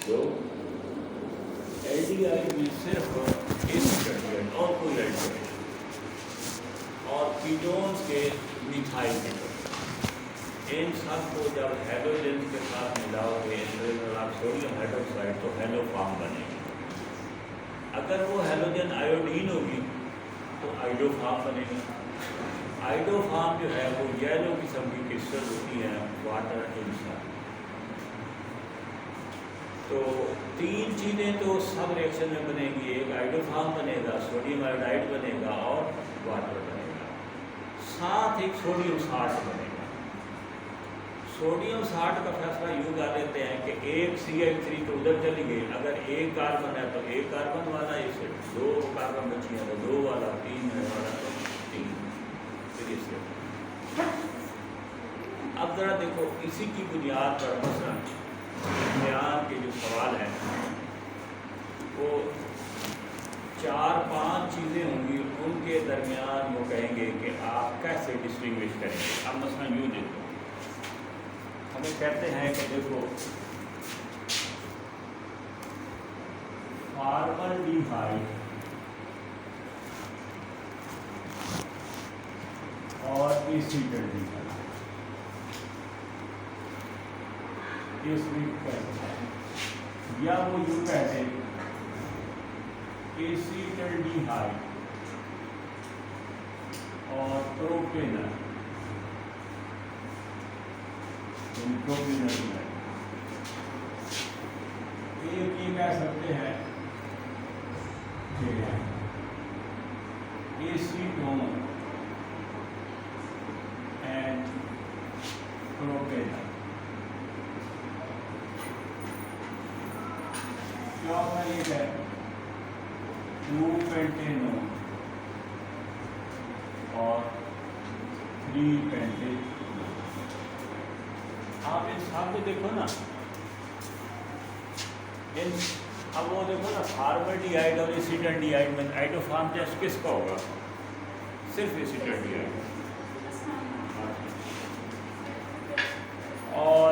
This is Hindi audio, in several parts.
तो एल्डिहाइड में सिर्फ एसिड और कोई एल्डिहाइड और कीटोन्स के मिथाइल कीटोन इन सब को जब हेलोजन के साथ मिलाओगे सोडियम हाइड्रोक्साइड तो हेलोफॉर्म बनेगी। अगर वो हेलोजन आयोडीन होगी तो आइडोफॉर्म बनेगा। आइडोफॉर्म जो है वो येलो किस्म की क्रिस्टल होती है वाटर इनसाइड। तो तीन चीज़ें तो सब रिएक्शन में बनेगी, एक आइडोफॉर्म बनेगा, सोडियम आयोडाइड बनेगा और वाटर बनेगा, साथ एक सोडियम साल्ट बनेगा। सोडियम साल्ट का फैसला यूँ कर लेते हैं कि एक CH3 तो उधर चली गई, अगर एक कार्बन है तो एक कार्बन वाला इसे, दो कार्बन बची है तो दो वाला, तीन है वाला तो तीन, फिर इसे। अब ज़रा देखो इसी की बुनियाद पर मसलन बयान के जो सवाल हैं वो 4-5 चीज़ें होंगी, उनके दरमियान वो कहेंगे कि आप कैसे डिस्टिंग्विश करेंगे। अब मसलन यूँ देखो, हमें कहते हैं कि देखो फॉर्मल्डिहाइड और एसिटाल्डिहाइड या वो यूँ कहते हैं एसिटाल्डिहाइड और प्रोपेनल, एक ये कह सकते हैं एसीटोन एंड प्रोपेनल। चौथा ये है 2-पेंटेनोन और 3-पेंटेनोन। आप इन सब को देखो ना, इन अब वो देखो ना फॉर्मल्डिहाइड और एसिटाल्डिहाइड में आइडोफॉर्म टेस्ट किसका होगा? सिर्फ एसिटाल्डिहाइड। और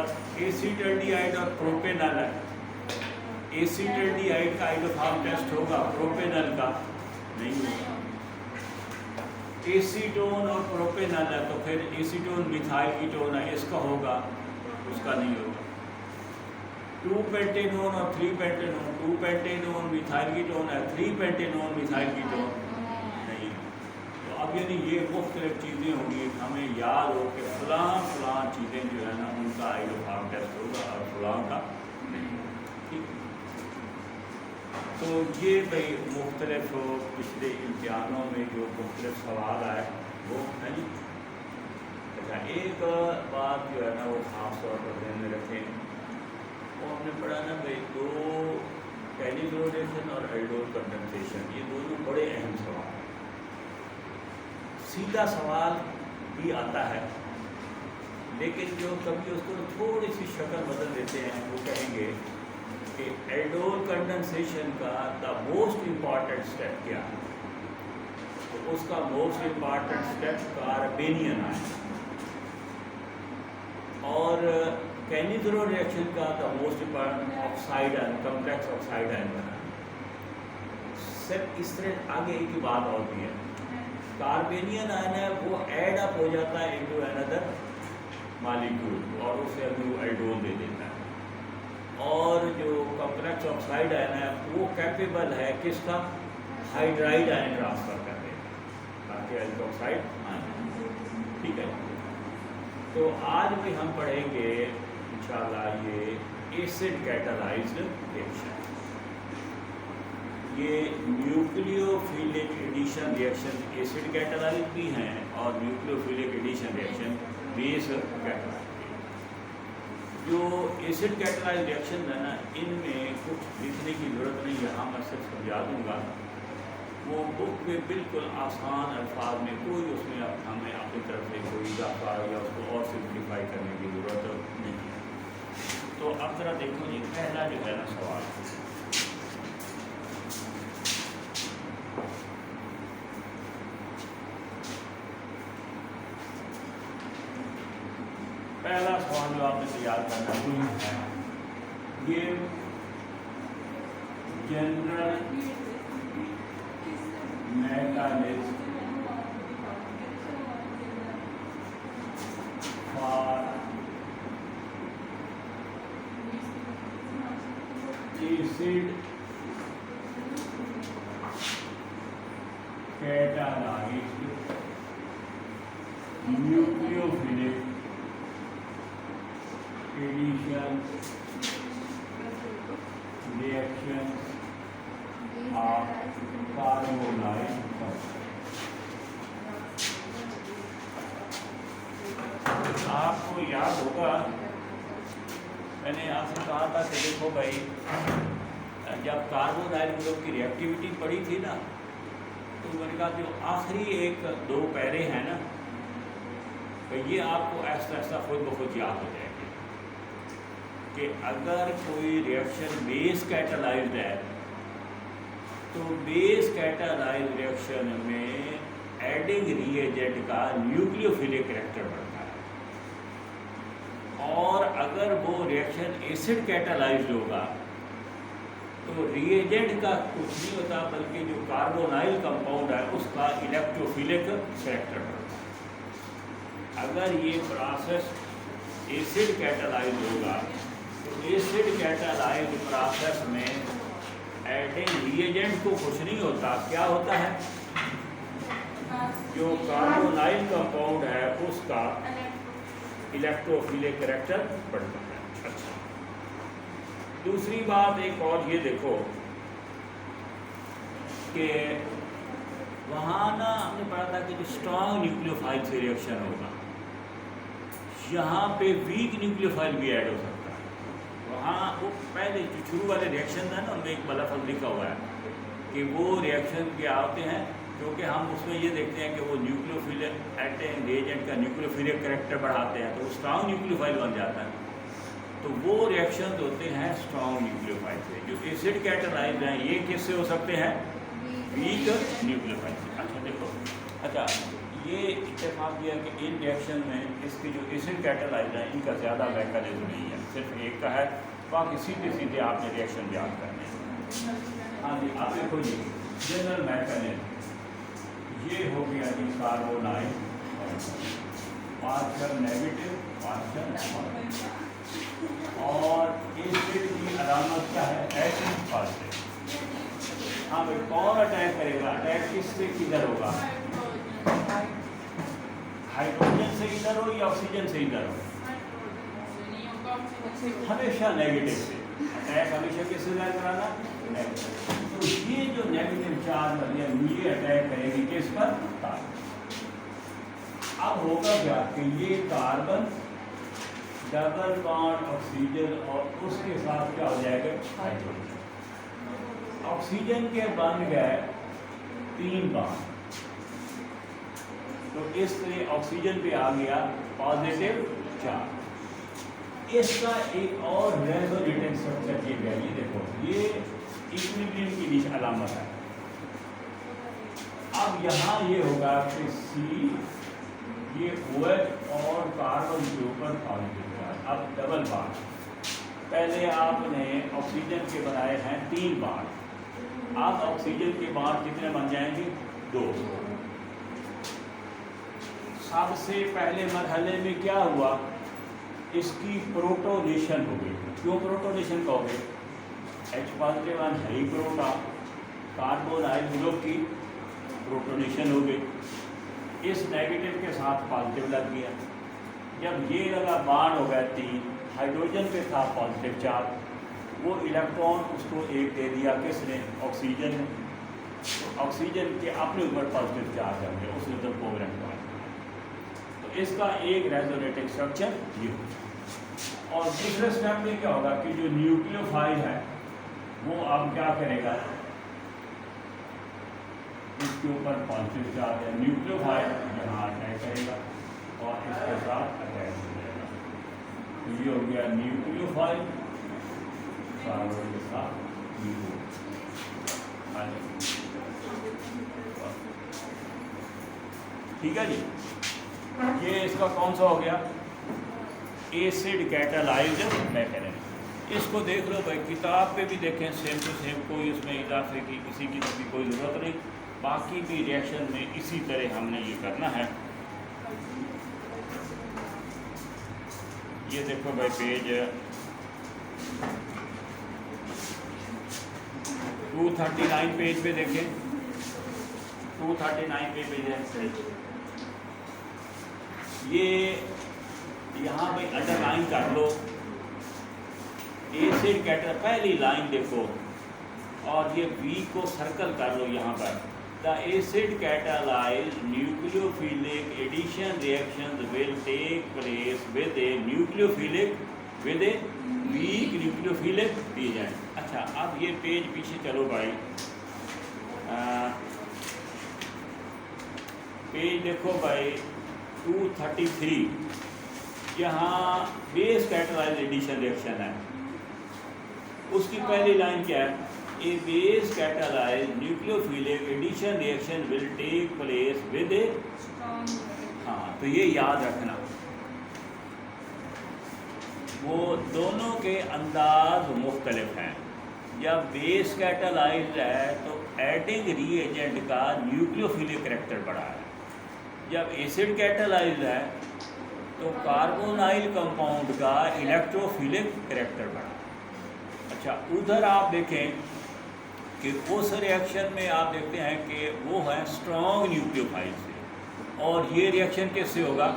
एसिटाल्डिहाइड और प्रोपेनल है, एसिटाल्डिहाइड का आइडोफॉर्म टेस्ट होगा, प्रोपेनल का नहीं होगा। एसीटोन और प्रोपेनल है तो फिर एसीटोन मिथाइल कीटोन है, इसका होगा, उसका नहीं होगा। 2-पेंटेनोन और 3-पेंटेनोन, 2-पेंटेनोन मिथाइल कीटोन है, 3-पेंटेनोन मिथाइल कीटोन नहीं। तो अब यानी ये मुख्तलिफ चीज़ें होंगी, हमें याद हो कि फलां चीज़ें जो है ना उनका आइडोफॉर्म टेस्ट होगा और फलां का नहीं। ठीक, तो ये भाई मुख्तलिफ पिछले इम्तिहानों में जो मुख्तलिफ सवाल आए वो है जी। अच्छा, एक बात जो है ना वो ख़ास तौर पर ध्यान में रखें, वो हमने पढ़ा ना भाई दो कैलिब्रेशन और एल्डोल कंडेंसेशन, ये दोनों बड़े अहम सवाल हैं। सीधा सवाल भी आता है लेकिन जो कभी उसको थोड़ी सी शक्ल बदल देते हैं, वो कहेंगे कि एल्डोल कंडेंसेशन का द मोस्ट इम्पॉर्टेंट स्टेप क्या है, तो उसका मोस्ट इम्पॉर्टेंट स्टेप कार्बेनियन आयन, और कैनिज़रो रिएक्शन का the most important oxide ion, complex oxide ion बना। सिर्फ इस तरह आगे की बात और भी है, कार्बेनियन आयन है वो ऐड अप हो जाता है इनटू अनदर मॉलिक्यूल और उसे अभी वो एल्डोल दे देता है, और जो कॉम्प्लेक्स ऑक्साइड आयन है वो कैपेबल है किसका, हाइड्राइड आयन ट्रांसफर कर देगा, ताकि हाइड्रोक्साइड आयन। ठीक है, तो आज भी हम पढ़ेंगे इंशाल्लाह ये एसिड कैटालाइज्ड रिएक्शन। ये nucleophilic addition reaction acid catalyse भी हैं और nucleophilic addition reaction base catalyse. जो एसिड कैटालाइज रिएक्शन है ना, इनमें कुछ लिखने की ज़रूरत नहीं, यहाँ मैं सिर्फ समझा दूँगा। वो बुक में बिल्कुल आसान अल्फाज में, कोई उसमें हमें अपनी तरफ से कोई इजाफा या उसको और सिंप्लीफाई करने की ज़रूरत नहीं है। तो अब ज़रा देखो जी, पहला जो है ना सवाल, पहला सवाल जो आपने तैयार करना है ये general mechanism for acid catalyzed nucleophilic addition reactions of carbonyl substance। आपको याद होगा मैंने आपसे कहा था कि देखो भाई, जब कार्बोनाइल ग्रुप की रिएक्टिविटी पड़ी थी ना, तो मैंने कहा जो आखिरी एक दो पैरे हैं ना, तो ये आपको ऐसा ऐसा खुद ब खुद याद हो जाएंगे कि अगर कोई रिएक्शन बेस कैटालाइज्ड है तो बेस कैटालाइज्ड रिएक्शन में एडिंग रिएजेंट का न्यूक्लियोफिलिक कैरेक्टर बढ़ता है, और अगर वो रिएक्शन एसिड कैटालाइज्ड होगा तो रिएजेंट का कुछ नहीं होता, बल्कि जो कार्बोनाइल कंपाउंड है उसका इलेक्ट्रोफिलिक कैरेक्टर बढ़ता है। अगर ये प्रोसेस एसिड कैटालाइज्ड होगा तो एसिड कैटालाइज्ड प्रोसेस में एडिंग रिएजेंट को कुछ नहीं होता, क्या होता है, जो कार्बोनाइल कंपाउंड है उसका इलेक्ट्रोफिलिक कैरेक्टर बढ़ता है। अच्छा, दूसरी बात एक और ये देखो कि वहाँ ना हमने पढ़ा था कि जो स्ट्रॉन्ग न्यूक्लियोफाइल से रिएक्शन होगा, यहाँ पे वीक न्यूक्लियोफाइल भी ऐड हो सकता है। वहाँ वो पहले जो शुरू वाले रिएक्शन था ना, उनमें एक लफ्ज़ लिखा हुआ है कि वो रिएक्शन क्या होते हैं, क्योंकि हम उसमें ये देखते हैं कि वो न्यूक्लियोफिलिक रिएजेंट का न्यूक्लियोफिलिक कैरेक्टर बढ़ाते हैं तो वो स्ट्रॉन्ग न्यूक्लियोफाइल बन जाता है। तो वो रिएक्शन होते हैं स्ट्रॉन्ग न्यूक्लियोफाइल से। जो एसिड कैटालाइज्ड हैं ये किससे हो सकते हैं, वीक न्यूक्लियोफाइल से। अच्छा देखो, अच्छा ये इत्तेफाक किया कि इन रिएक्शन में इसके जो एसिड कैटालाइज्ड हैं इनका ज़्यादा मैकेनिज्म नहीं है, सिर्फ एक का है, बाकी सीधे सीधे आपने रिएक्शन याद करने हैं। हाँ जी, आप देखो जी जनरल मैकेनिज्म ये हो गया जी, कार्बोनाइल पार्शियल नेगेटिव पार्शियल और एसिड की अलामत क्या है, एसिड पॉजिटिव। हाँ भाई, कौन अटैक करेगा, अटैक किससे किधर होगा, हाइड्रोजन से इधर हो या ऑक्सीजन से इधर हो, हमेशा नेगेटिव से अटैक, हमेशा किससे कराना, नेगेटिव। तो ये जो नेगेटिव चार्ज वाली ये अटैक करेगी किस पर, कार्बन। अब होगा क्या कि ये कार्बन डबल बॉन्ड ऑक्सीजन और उसके साथ क्या हो जाएगा, हाइड्रोजन। ऑक्सीजन के बन गए 3 बॉन्ड, तो इस तरह ऑक्सीजन पे आ गया पॉजिटिव चार्ज। इसका एक और रेजोनेटिंग स्ट्रक्चर किया गया, ये देखो ये इक्विलिब्रियम की निश अलामत है। अब यहाँ ये होगा कि सी ये OH और कार्बन के ऊपर पॉजिटिव चार्ज, अब डबल बॉन्ड। पहले आपने ऑक्सीजन के बनाए हैं 3 बॉन्ड, अब ऑक्सीजन के बॉन्ड कितने बन जाएंगे, 2। सबसे पहले मरहले में क्या हुआ, इसकी प्रोटोनेशन हो गई। क्यों प्रोटोनेशन कहोगे, H पॉजिटिव है ही प्रोटॉन, कार्बोनाइल ग्रुप की प्रोटोनेशन हो गई, इस नेगेटिव के साथ पॉजिटिव लग गया। जब ये लगा बॉन्ड हो गया 3, हाइड्रोजन पे था पॉजिटिव चार्ज, वो इलेक्ट्रॉन उसको एक दे दिया किसने, ऑक्सीजन ने। तो ऑक्सीजन के अपने ऊपर पॉजिटिव चार्ज आ गया, उसने तो कोवेलेंट बॉन्ड। तो इसका एक रेजोनेटिंग स्ट्रक्चर ये हो। और दूसरे स्टेप में क्या होगा कि जो न्यूक्लियोफाइल है वो अब क्या करेगा, इसके ऊपर पॉजिटिव चार्ज है, न्यूक्लियोफाइल यहाँ अटैक करेगा और इसके साथ अटैक हो जाएगा। तो ये हो गया न्यूक्लियोफाइल कार्बन के साथ ठीक है जी। ये इसका कौन सा हो गया, एसिड कैटालाइज्ड मैकेनिज्म। इसको देख लो भाई, किताब पे भी देखें सेम टू सेम, कोई इसमें इजाफे की किसी की कोई ज़रूरत नहीं। बाकी भी रिएक्शन में इसी तरह हमने ये करना है। ये देखो भाई पेज 239 पेज पे देखें, 239 पे है। ये यहाँ भाई अंडरलाइन कर लो, एसिड कैटर पहली लाइन देखो, और ये बी को सर्कल कर लो यहाँ पर। The acid catalyse nucleophilic addition reaction will take place with a nucleophilic with a weak nucleophilic agent. अच्छा, अब ये पेज पीछे चलो भाई, पेज देखो भाई 233, यहाँ बेस कैटालाइज एडिशन रिएक्शन है। उसकी पहली लाइन क्या है? A base catalyse nucleophilic addition reaction will take place with a, हाँ तो ये याद रखना, वो दोनों के अंदाज मुख्तलिफ हैं। जब बेस कैटालाइज है तो एडिंग रीएजेंट का न्यूक्लियोफिलिक करैक्टर बढ़ा है। जब एसिड कैटालाइज है तो कार्बोनाइल कंपाउंड का इलेक्ट्रोफिलिक करैक्टर बढ़ा। अच्छा, उधर आप देखें कि उस रिएक्शन में आप देखते हैं कि वो है स्ट्रॉन्ग न्यूक्लियोफाइल से, और ये रिएक्शन किससे होगा?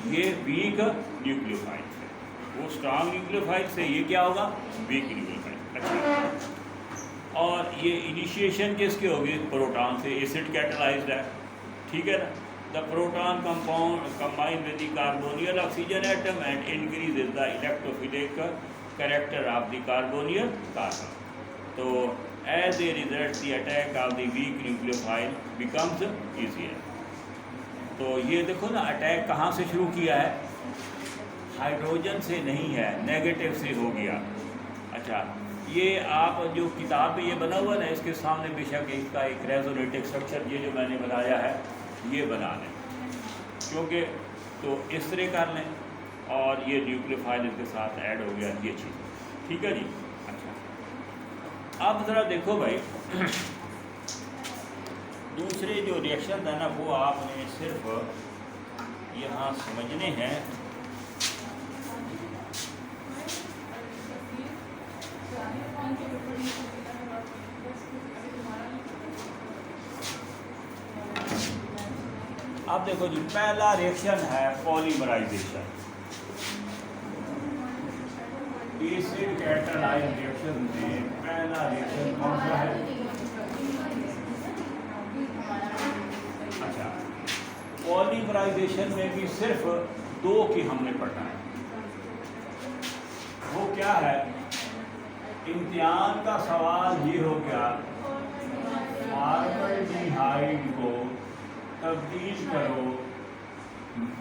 ये वीक न्यूक्लियोफाइल से। वो स्ट्रॉन्ग न्यूक्लियोफाइल से, ये क्या होगा? Weak nucleophile. अच्छा, और ये इनिशिएशन किसके होगी? प्रोटॉन से। एसिड कैटालाइज्ड है, ठीक है ना? The proton compound combine with the carbonyl oxygen atom and increases the electrophilic character of the carbonyl carbon. तो as a result the attack of the weak nucleophile becomes easier. तो ये देखो ना, अटैक कहाँ से शुरू किया है? हाइड्रोजन से नहीं है, नेगेटिव से हो गया। अच्छा, ये आप जो किताब में ये बना हुआ ना, इसके सामने बेशक इसका एक रेजोनेटिव स्ट्रक्चर ये जो मैंने बनाया है ये बना लें, क्योंकि तो इस तरह कर लें, और ये न्यूक्लियोफाइल इसके साथ ऐड हो गया, ये चीज़, ठीक है जी। अच्छा, अब ज़रा देखो भाई, दूसरे जो रिएक्शन है ना वो आपने सिर्फ यहाँ समझने हैं। अब देखो जी, पहला रिएक्शन है पॉलीमराइजेशन। एसिड कैटालाइज रिएक्शन में पहला रिएक्शन कौन सा है? अच्छा, पॉलीमराइजेशन में भी सिर्फ दो की हमने पढ़ना है। वो क्या है? इम्तिहान का सवाल ये हो गया, फॉर्मल्डिहाइड को तब्दील करो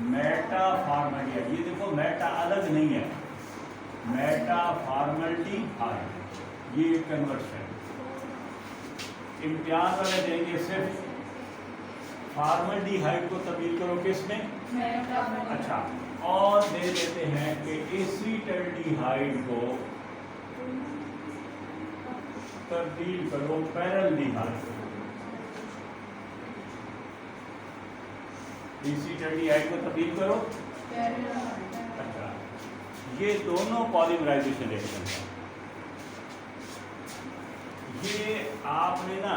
मेटा फॉर्मल्डिहाइड। ये देखो, मेटा अलग नहीं है, मेटा फॉर्मल्डिहाइड, ये कन्वर्शन। इम्तिहान वाले देंगे सिर्फ फॉर्मल्डिहाइड को तब्दील करो किसमें? अच्छा, और दे देते हैं कि एसीटल्डिहाइड को तब्दील करो पैरल्डिहाइड। एसीटल्डिहाइड को तब्दील करो। अच्छा, ये दोनों पॉलीमराइजेशन रिएक्शन है। ये आपने ना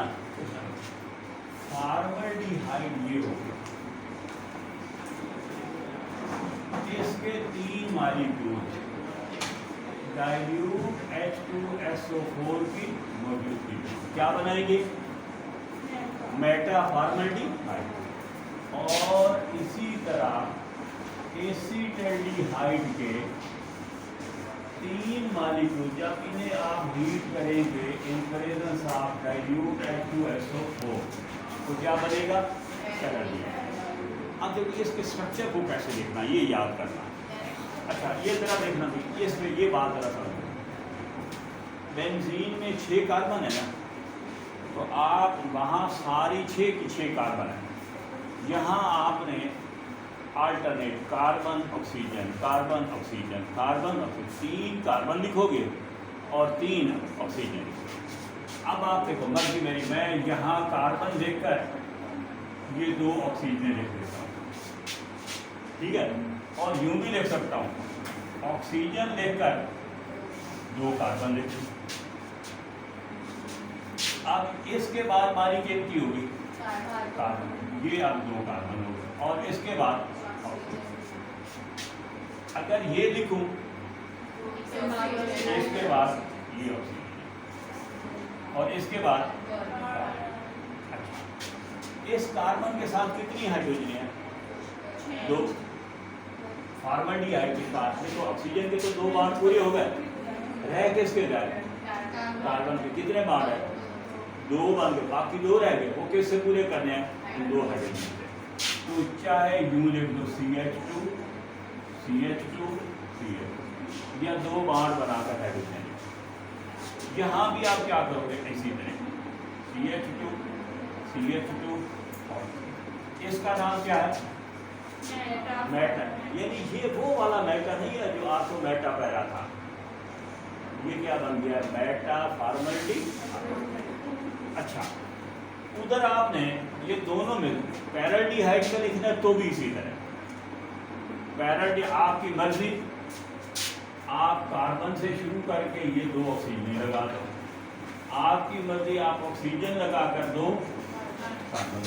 फॉर्मल्डिहाइड ये हो गया, इसके 3 मॉलिक्यूल डाइल्यूट H2SO4 की मौजूदगी क्या बनाएंगे? Meta formaldehyde. और इसी तरह एसीटल्डिहाइड के 3 मॉलिक्यूल जब इन्हें आप हीट करेंगे in presence of dilute H2SO4 तो क्या बनेगा? अब देखिए इसके स्ट्रक्चर को कैसे देखना, ये याद करना। अच्छा, ये जरा देखना भी, इसमें ये बात जरा समझो। बेंजीन में 6 कार्बन है ना, तो आप वहाँ सारी 6 की 6 कार्बन है। यहाँ आपने alternate carbon oxygen carbon oxygen carbon oxygen 3 carbon लिखोगे और 3 ऑक्सीजन। अब आप देखो मर्जी मेरी, मैं यहाँ कार्बन देकर ये 2 ऑक्सीजन लिख देता हूँ, ठीक है, और यूं भी लिख सकता हूँ ऑक्सीजन लेकर 2 कार्बन लिख दूँ। अब इसके बाद हमारी गिनती होगी कार्बन, ये अब 2 कार्बन हो गए, और इसके बाद अगर ये लिखूं इसके बाद ये ऑक्सीजन, और इसके बाद इस कार्बन के साथ कितनी हाइड्रोजन है? 2। फॉर्मल्डिहाइड के साथ में तो ऑक्सीजन के तो 2 बार पूरे हो गए, रह किसके गए? कार्बन के कितने बार है? 2 बन गए, बाकी 2 रह गए, वो किससे पूरे करने हैं? 2 हाइड्रोजन से। तो चाहे यूं लिख दो CH2 CH2 CH2, या 2 बार बनाकर हाइड्रोजन। यहाँ भी आप क्या करोगे? इसी तरह CH2 CH2, इसका नाम क्या है? मेटा। यानी ये वो वाला मेटा नहीं है जो आपको मेटा पैरा था, ये क्या बन गया? Meta formaldehyde. अच्छा, उधर आपने ये दोनों में पैराल्डिहाइड का लिखना है तो भी इसी तरह आपकी मर्जी, आप कार्बन से शुरू करके ये 2 ऑक्सीजन लगा दो, आपकी मर्जी, आप ऑक्सीजन लगाकर 2 कार्बन,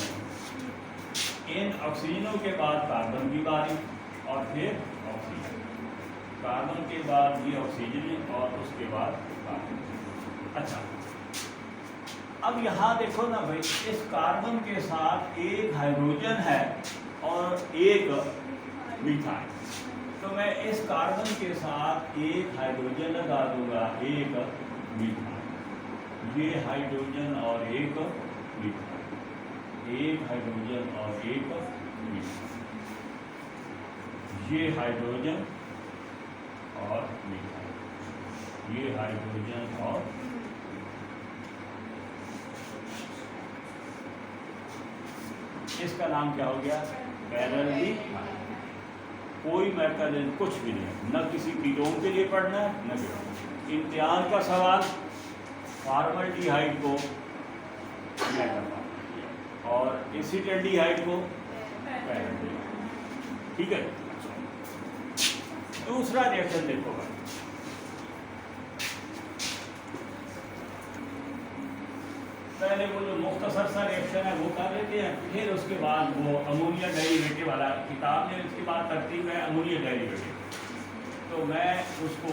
इन ऑक्सीजनों के बाद कार्बन की बारी, और फिर ऑक्सीजन, कार्बन के बाद ये ऑक्सीजन, और उसके बाद कार्बन। अच्छा, अब यहाँ देखो ना भाई, इस कार्बन के साथ एक हाइड्रोजन है और एक मीथाइल, तो मैं इस कार्बन के साथ एक हाइड्रोजन लगा दूंगा, एक मीथाइल, ये हाइड्रोजन और एक मीथाइल, एक हाइड्रोजन और एक मीथाइल, ये हाइड्रोजन और मीथाइल, ये हाइड्रोजन और, इसका नाम क्या हो गया? पैराल्डिहाइड। कोई मैकेनिज्म कुछ भी नहीं है, न किसी कीटोन के लिए पढ़ना है न कीटोन। इम्तिहान का सवाल फॉर्मल्डिहाइड को और एसिटाल्डिहाइड को पैराल्डिहाइड, ठीक है। दूसरा रिएक्शन देखो भाई, पहले वो जो मुख्तसर सा रिएक्शन है वो कर लेते हैं, फिर उसके बाद वो अमोनिया डेरिवेटिव वाला किताब में उसके बाद तरतीब है अमोनिया डेरिवेटिव, तो मैं उसको